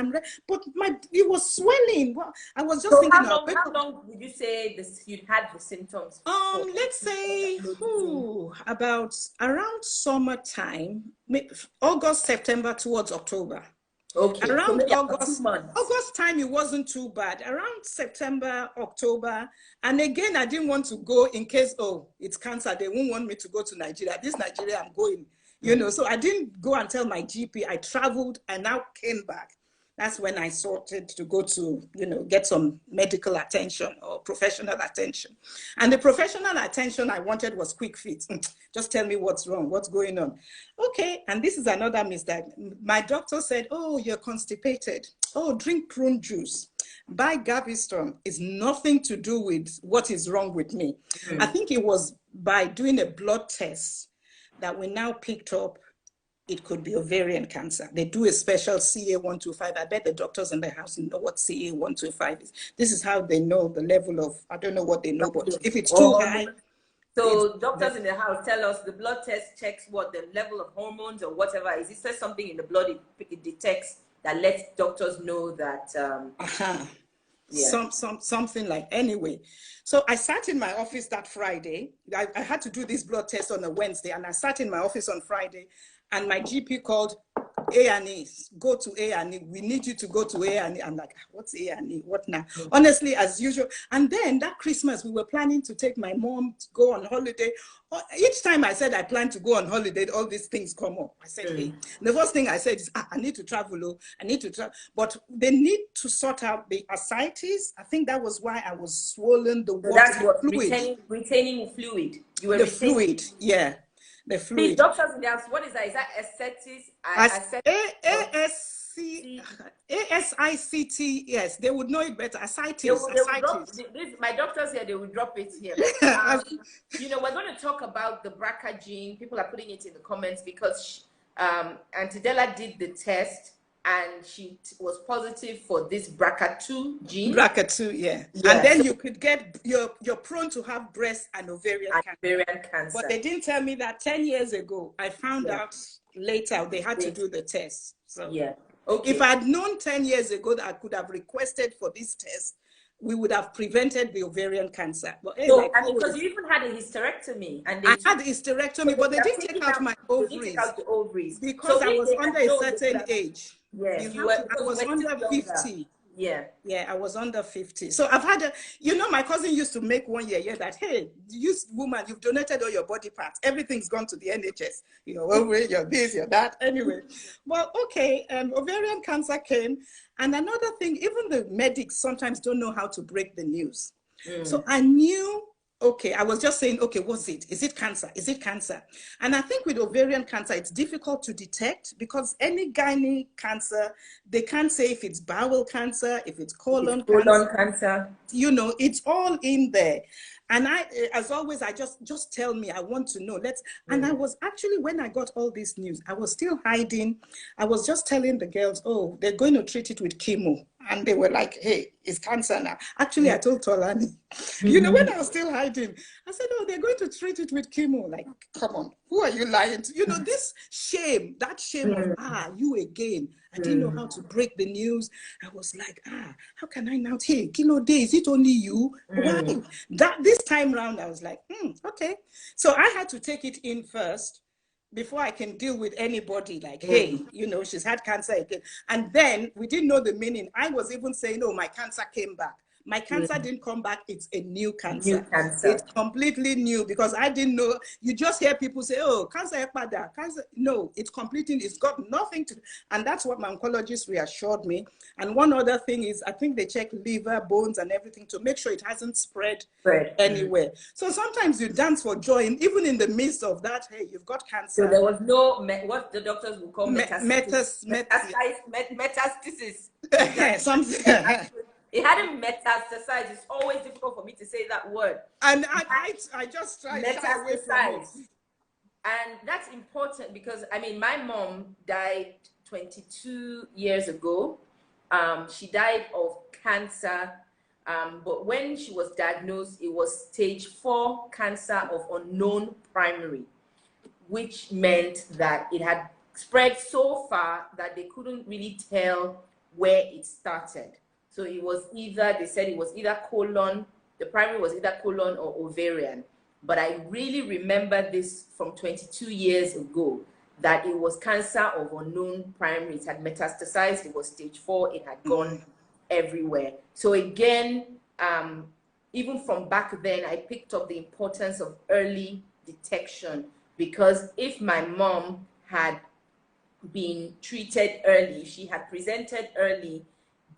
But it was swelling. Well, I was just thinking. How long would you say you'd had the symptoms? Let's say about around summertime, August, September towards October. Okay. Around August time, it wasn't too bad. Around September, October, and again, I didn't want to go in case, oh, it's cancer. They won't want me to go to Nigeria. This Nigeria, I'm going, you know. So I didn't go and tell my GP. I traveled and now came back. That's when I sorted to go to, you know, get some medical attention or professional attention. And the professional attention I wanted was quick fix. Just tell me what's wrong, what's going on. Okay, and this is another mistake. My doctor said, oh, you're constipated. Oh, drink prune juice. Buy Gaviscon. It's nothing to do with what is wrong with me. I think it was by doing a blood test that we now picked up it could be ovarian cancer. They do a special CA125. I bet the doctors in the house know what CA125 is. This is how they know the level of, I don't know what they know, but if it's too high. So doctors in the house tell us the blood test checks what the level of hormones or whatever is. It says something in the blood, it detects that lets doctors know that. Something like, anyway. So I sat in my office that Friday. I had to do this blood test on a Wednesday, and I sat in my office on Friday. And my GP called A&E, go to A&E. We need you to go to A&E. I'm like, what's A&E? What now? Honestly, as usual. And then that Christmas, we were planning to take my mom to go on holiday. Each time I said I plan to go on holiday, all these things come up. I said, hey. The first thing I said is, I need to travel. Oh, I need to travel. But they need to sort out the ascites. I think that was why I was swollen. The water, that's what, fluid. Retaining fluid. You were the fluid, yeah. The fluid. These doctors in the house, what is that? Is that ASICT, yes, they would know it better. Ascites. My doctors here, they will drop it here. You know, we're going to talk about the BRCA gene. People are putting it in the comments because Auntie Della did the test and she was positive for this BRCA2 gene. BRCA2, yeah. And then you could get, you're prone to have breast and ovarian cancer. But they didn't tell me that 10 years ago. I found out later they had to do the test. So if I had known 10 years ago that I could have requested for this test, we would have prevented the ovarian cancer. But hey, So, like and because always, you even had a hysterectomy, and I they had hysterectomy, but they didn't take out my they did take ovaries out the ovaries. because So I if was they under had a known, they could certain have, age. yes, You have to, I because you was were under still younger. 50. Yeah. Yeah, I was under 50. So I've had a, you know, my cousin used to make one year, yeah, that, hey, you woman, you've donated all your body parts. Everything's gone to the NHS. Your ovary, your this, your that. Anyway, well, okay, ovarian cancer came. And another thing, even the medics sometimes don't know how to break the news. So I knew, okay, I was just saying, okay, what's it? Is it cancer? Is it cancer? And I think with ovarian cancer, it's difficult to detect because any gynae cancer, they can't say if it's bowel cancer, if it's colon cancer. You know, it's all in there. And I, as always, I just tell me, I want to know. And I was actually, when I got all this news, I was still hiding. I was just telling the girls, oh, they're going to treat it with chemo. And they were like, hey, it's cancer now. Actually, I told Tolani, you know, when I was still hiding, I said, oh, they're going to treat it with chemo. Like, come on, who are you lying to? You know, this shame, that shame of, you again. I didn't know how to break the news. I was like, how can I now? Hey, Kilo Day, is it only you? Why? This time round, I was like, okay. So I had to take it in first before I can deal with anybody like, hey, you know, she's had cancer again. And then we didn't know the meaning. I was even saying, oh, my cancer came back. My cancer didn't come back. It's a new cancer. New cancer. It's completely new because I didn't know. You just hear people say, oh, cancer. No, it's completely, it's got nothing to, and that's what my oncologist reassured me. And one other thing is, I think they check liver, bones, and everything to make sure it hasn't spread anywhere. So sometimes you dance for joy, and even in the midst of that, hey, you've got cancer. So there was no, what the doctors would call metastasis. Something. It hadn't metastasized. It's always difficult for me to say that word. And I just try to shy away from it. And that's important because, I mean, my mom died 22 years ago. She died of cancer. But when she was diagnosed, it was stage 4 cancer of unknown primary, which meant that it had spread so far that they couldn't really tell where it started. So it was either, they said it was either colon, the primary was either colon or ovarian. But I really remember this from 22 years ago, that it was cancer of unknown primary. It had metastasized, it was stage 4, it had gone everywhere. So again, even from back then, I picked up the importance of early detection, because if my mom had been treated early, she had presented early,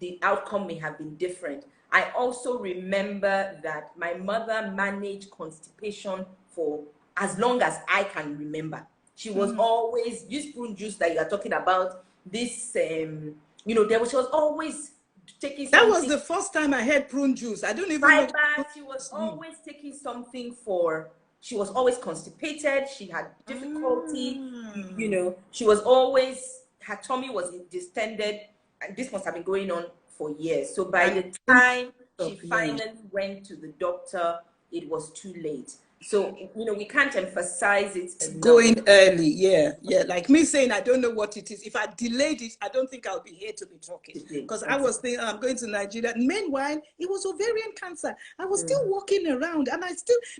the outcome may have been different. I also remember that my mother managed constipation for as long as I can remember. She was always, this prune juice that you are talking about, this, you know, she was always taking something. That was the first time I had prune juice. I don't even know. She was always taking something for, she was always constipated. She had difficulty, you know, she was always, her tummy was distended. And this must have been going on for years. So by the time she finally went to the doctor, it was too late. So, you know, we can't emphasize it enough. Going early, yeah. Like me saying, I don't know what it is. If I delayed it, I don't think I'll be here to be talking. Because I was thinking, I'm going to Nigeria. And meanwhile, it was ovarian cancer. I was still walking around, and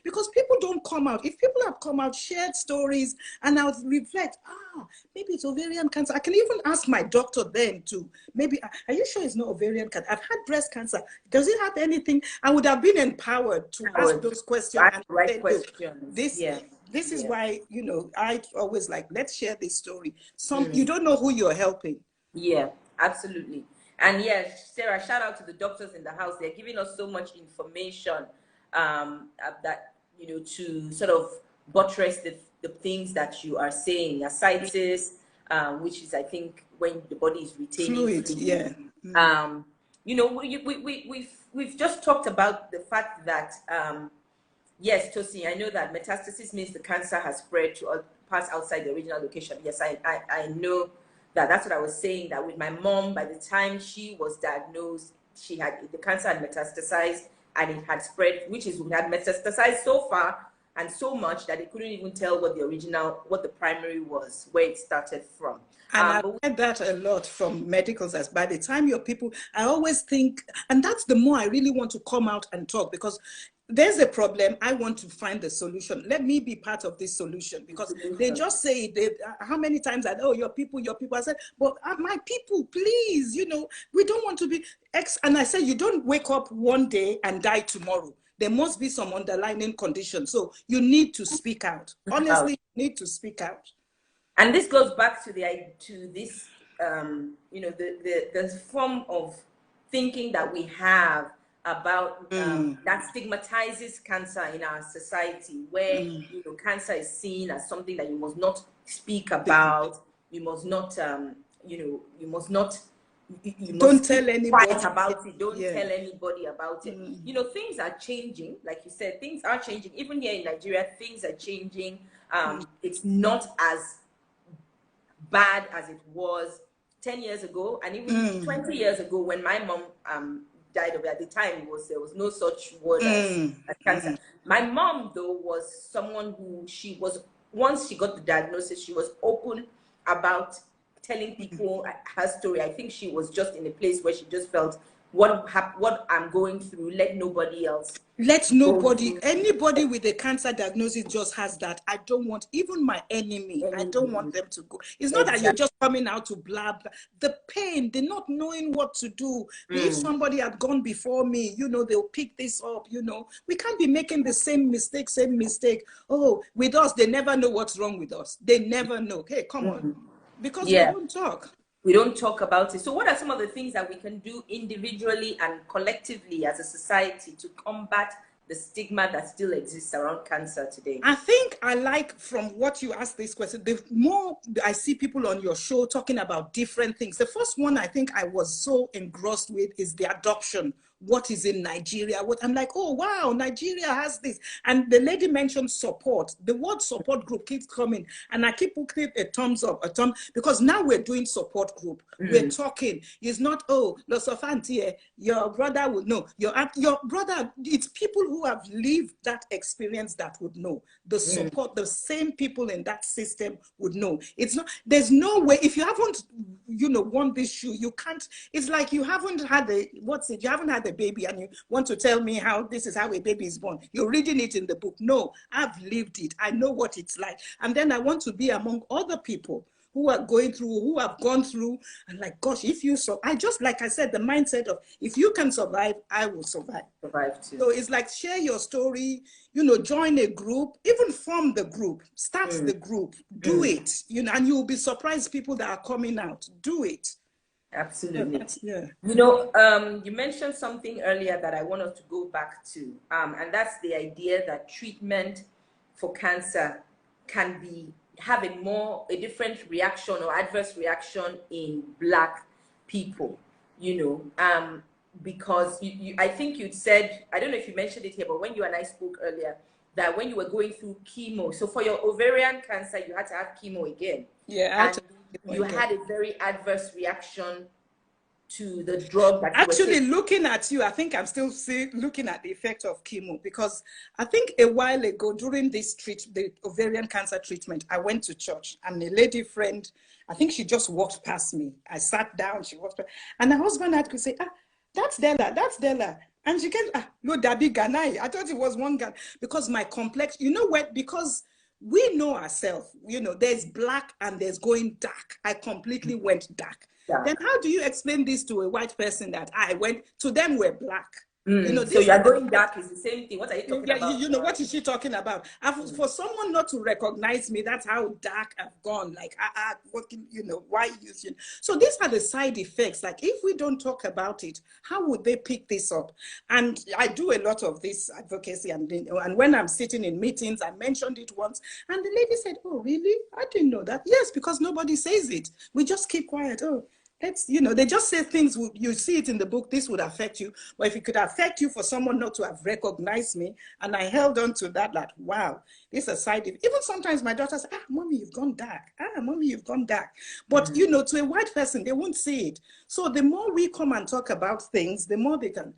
because people don't come out. If people have come out, shared stories, and I would reflect, maybe it's ovarian cancer. I can even ask my doctor then to, maybe, are you sure it's not ovarian cancer? I've had breast cancer. Does it have anything? I would have been empowered to ask those questions. This is why, you know, I always like, let's share this story. You don't know who you're helping. Yeah, absolutely. And yes, Sarah, shout out to the doctors in the house. They're giving us so much information that, you know, to sort of buttress the things that you are saying. Ascites, which is, I think, when the body is retaining fluid. Yeah. You know, we've just talked about the fact that yes, Tosi, I know that metastasis means the cancer has spread to parts outside the original location. Yes, I know that. That's what I was saying, that with my mom, by the time she was diagnosed, the cancer had metastasized and it had spread, which is, it had metastasized so far and so much that they couldn't even tell what the primary was, where it started from. And I've heard that a lot from medicals, as by the time your people, I always think, and that's the more I really want to come out and talk, because there's a problem. I want to find the solution. Let me be part of this solution, because they just say, how many times I, oh, your people. I said, but my people, please, you know, we don't want to be and I said, you don't wake up one day and die tomorrow. There must be some underlying condition. So you need to speak out. Honestly, you need to speak out. And this goes back to this, you know, the form of thinking that we have about that stigmatizes cancer in our society, where you know, cancer is seen as something that you must not speak about, you must not, you know, you must not. You don't tell anybody about it. Don't tell anybody about it. You know, things are changing. Like you said, things are changing. Even here in Nigeria, things are changing. It's not as bad as it was 10 years ago, and even 20 years ago, when my mom died of it. At the time, there was no such word as cancer. My mom, though, was someone who, once she got the diagnosis, she was open about telling people her story. I think she was just in a place where she just felt, what I'm going through, let nobody else. Let nobody, anybody with a cancer diagnosis just has that. I don't want, even my enemy, I don't want them to go. It's not that you're just coming out to blah, blah. The pain, they're not knowing what to do. If somebody had gone before me, you know, they'll pick this up, you know. We can't be making the same mistake. Oh, with us, they never know what's wrong with us. They never know. Hey, come on. Because we don't talk. We don't talk about it. So what are some of the things that we can do individually and collectively as a society to combat the stigma that still exists around cancer today? I think I like, from what you asked this question, the more I see people on your show talking about different things. The first one I think I was so engrossed with is the adoption. What is in Nigeria? I'm like, oh, wow, Nigeria has this. And the lady mentioned support. The word support group keeps coming. And I keep putting a thumbs up, because now we're doing support group. We're talking. It's not, oh, your brother would know. Your brother, it's people who have lived that experience that would know. The support, the same people in that system would know. It's not, there's no way, if you haven't, you know, worn this shoe, you can't, it's like you haven't had you haven't had a baby and you want to tell me how this is how a baby is born. You're reading it in the book. No, I've lived it. I know what it's like. And then I want to be among other people who are going through, who have gone through, and like, gosh, if you like I said, the mindset of, if you can survive, I will survive. Survive too. So it's like, share your story, you know, join a group, even form the group, start the group, do it, you know, and you'll be surprised people that are coming out. Do it. Absolutely. Yeah. You know, you mentioned something earlier that I want us to go back to, and that's the idea that treatment for cancer can have a different reaction or adverse reaction in Black people, you know, because I think you'd said, I don't know if you mentioned it here, but when you and I spoke earlier, that when you were going through chemo, so for your ovarian cancer, you had to have chemo again. Yeah. And you had a very adverse reaction to the drug that actually looking at you, I think I'm still looking at the effect of chemo, because I think a while ago during the ovarian cancer treatment, I went to church and a lady friend, I think she just walked past me. I sat down, she walked past, and her husband had to say, that's Della. And she came, no, Dabi Ganai. I thought it was one guy, because my complex, you know what, because we know ourselves, you know, there's black and there's going dark. I completely went dark. Yeah. Then how do you explain this to a white person that I went to them we're black? You know, so you're going dark is the same thing. What are you talking about? You know, what is she talking about? For someone not to recognize me, that's how dark I've gone. Like, what, you know, why using? So these are the side effects. Like, if we don't talk about it, how would they pick this up? And I do a lot of this advocacy, and when I'm sitting in meetings, I mentioned it once, and the lady said, "Oh, really? I didn't know that." Yes, because nobody says it. We just keep quiet. Oh. You know, they just say things, you see it in the book, this would affect you. But if it could affect you for someone not to have recognized me, and I held on to that, like, wow, this is a side effect. Even sometimes my daughter says, mommy, you've gone dark. Mommy, you've gone dark. But, you know, to a white person, they won't see it. So the more we come and talk about things, the more they can,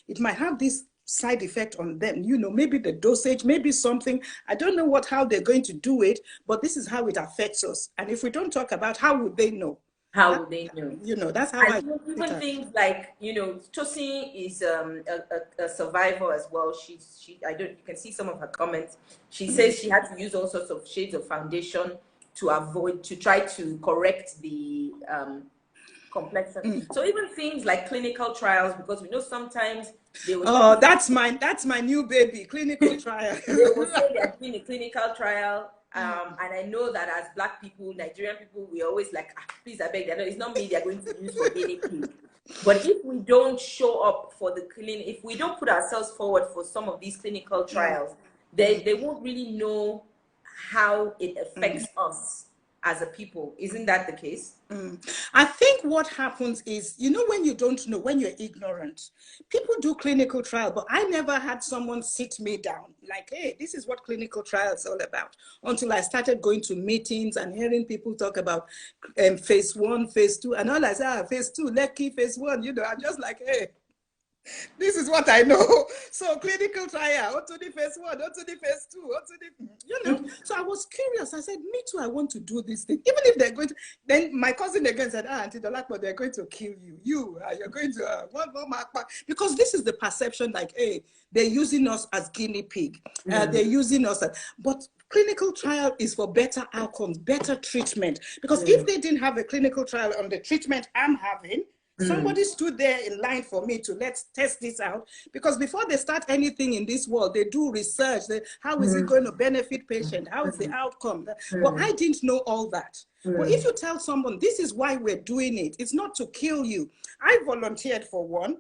it might have this side effect on them. You know, maybe the dosage, maybe something. I don't know how they're going to do it, but this is how it affects us. And if we don't talk about, how would they know? How would they know? You know, that's how I even things like, you know, Tosin is a survivor as well. She I don't, you can see some of her comments. She says she had to use all sorts of shades of foundation to try to correct the complexion. So even things like clinical trials, because we know sometimes they will that's my new baby, clinical trial. They will say they're doing a clinical trial. And I know that as Black people, Nigerian people, we always like, please, I beg, it's not me they're going to use for guinea pig. But if we don't show up for the if we don't put ourselves forward for some of these clinical trials, they won't really know how it affects us as a people. Isn't that the case? I think what happens is, you know, when you don't know, when you're ignorant, people do clinical trial, but I never had someone sit me down like, hey, this is what clinical trial is all about, until I started going to meetings and hearing people talk about phase 1, phase 2, and all I say, phase 2, lucky phase 1, you know, I'm just like, hey, this is what I know. So clinical trial, or to the phase 1, or to the phase 2, or to the, you know. So I was curious. I said, me too, I want to do this thing. Even if they're going to, then my cousin again said, Auntie Dolapo, they're going to kill you. You're going to, because this is the perception like, hey, they're using us as guinea pig. They're using us as, but clinical trial is for better outcomes, better treatment. Because if they didn't have a clinical trial on the treatment I'm having, somebody stood there in line for me to let's test this out, because before they start anything in this world, they do research. How is it going to benefit patient? How is the outcome? But I didn't know all that. But if you tell someone, this is why we're doing it, it's not to kill you. I volunteered for one.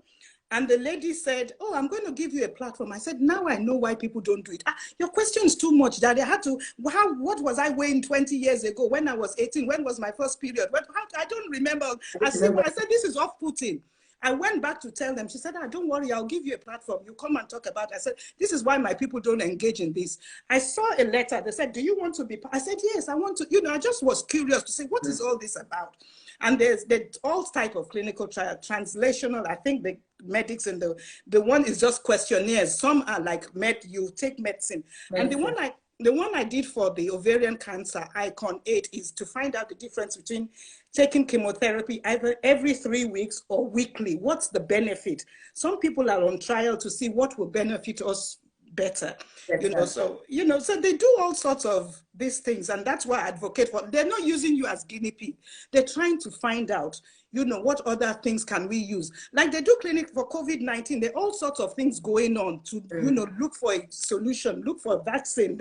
And the lady said, oh, I'm going to give you a platform. I said, now I know why people don't do it. Your question is too much, Daddy. I had to, what was I weighing 20 years ago when I was 18? When was my first period? I don't remember. I said, this is off-putting. I went back to tell them. She said, don't worry, I'll give you a platform. You come and talk about it. I said, this is why my people don't engage in this. I saw a letter. They said, do you want to be? I said, yes, I want to. You know, I just was curious to say, what is all this about? And there's all type of clinical trial, translational. I think the medics and the one is just questionnaires. Some are like you take medicine. And the one I did for the ovarian cancer, Icon 8, is to find out the difference between taking chemotherapy either every 3 weeks or weekly. What's the benefit? Some people are on trial to see what will benefit us better. You know, so they do all sorts of these things, and that's why I advocate for. They're not using you as guinea pig. They're trying to find out, you know, what other things can we use. Like they do clinic for COVID-19. There are all sorts of things going on to, you know, look for a solution, look for a vaccine.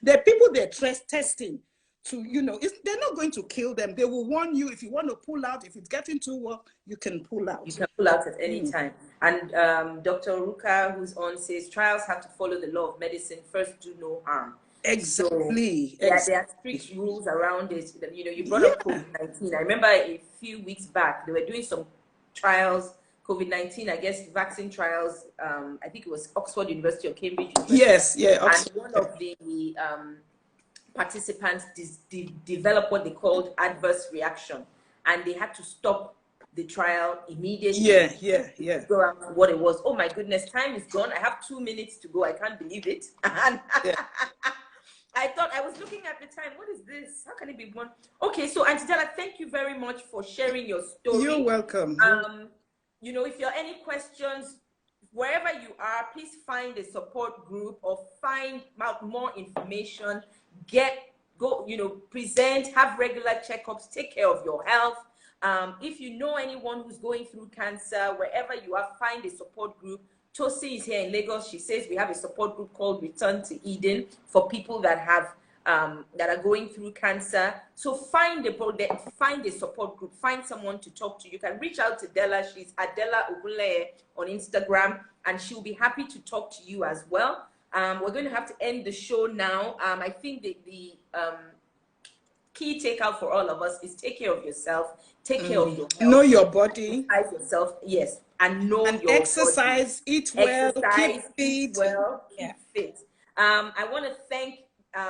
There are people they're testing to, you know, they're not going to kill them. They will warn you if you want to pull out. If it's getting too well, you can pull out. You can pull out at any time. And Dr. Ruka, who's on, says trials have to follow the law of medicine. First, do no harm. Exactly. So, there are strict rules around it. You know, you brought up COVID-19. I remember a few weeks back, they were doing some trials, COVID-19, I guess, vaccine trials. I think it was Oxford University or Cambridge University. Yes, yeah. Oxford. And one of the participants developed what they called adverse reaction, and they had to stop the trial immediately. Yeah. Go around to what it was. Oh my goodness, time is gone. I have 2 minutes to go. I can't believe it. And I thought, I was looking at the time. What is this? How can it be one? Okay, so Auntie Della, thank you very much for sharing your story. You're welcome. You know, if you have any questions, wherever you are, please find a support group or find out more information. Present, have regular checkups, take care of your health. If you know anyone who's going through cancer, wherever you are, find a support group. Tosi is here in Lagos. She says we have a support group called Return to Eden for people that have that are going through cancer. So find a support group, find someone to talk to. You can reach out to Della. She's at Della Ogunleye on Instagram, and she'll be happy to talk to you as well. We're going to have to end the show now. I think the key takeout for all of us is take care of yourself, take care of your health, know your body, exercise yourself, yes, and know your exercise, body. Eat well, keep fit. Keep fit. I want to thank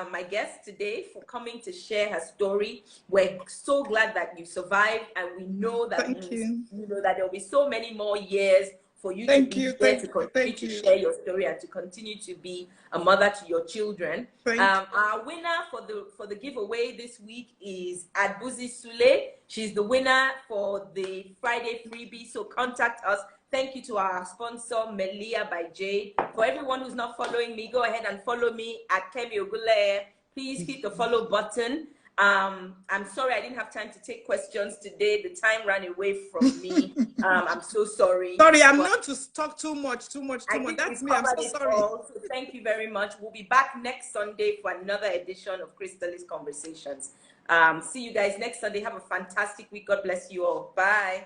my guest today for coming to share her story. We're so glad that you survived, and we know that Thank you. You know that there'll be so many more years for you to Thank be you. here Thank to you. continue Thank to you. share your story and to continue to be a mother to your children. Our winner for the giveaway this week is Adbuzi Sule. She's the winner for the Friday freebie. So contact us. Thank you to our sponsor, Melia by Jade. For everyone who's not following me, go ahead and follow me at Kemi Ogunleye. Please hit the follow button. I'm sorry I didn't have time to take questions today. The time ran away from me. I'm so sorry. Sorry, I'm not to talk too much. That's me. I'm so sorry. All, so thank you very much. We'll be back next Sunday for another edition of Crystalist Conversations. See you guys next Sunday. Have a fantastic week. God bless you all. Bye.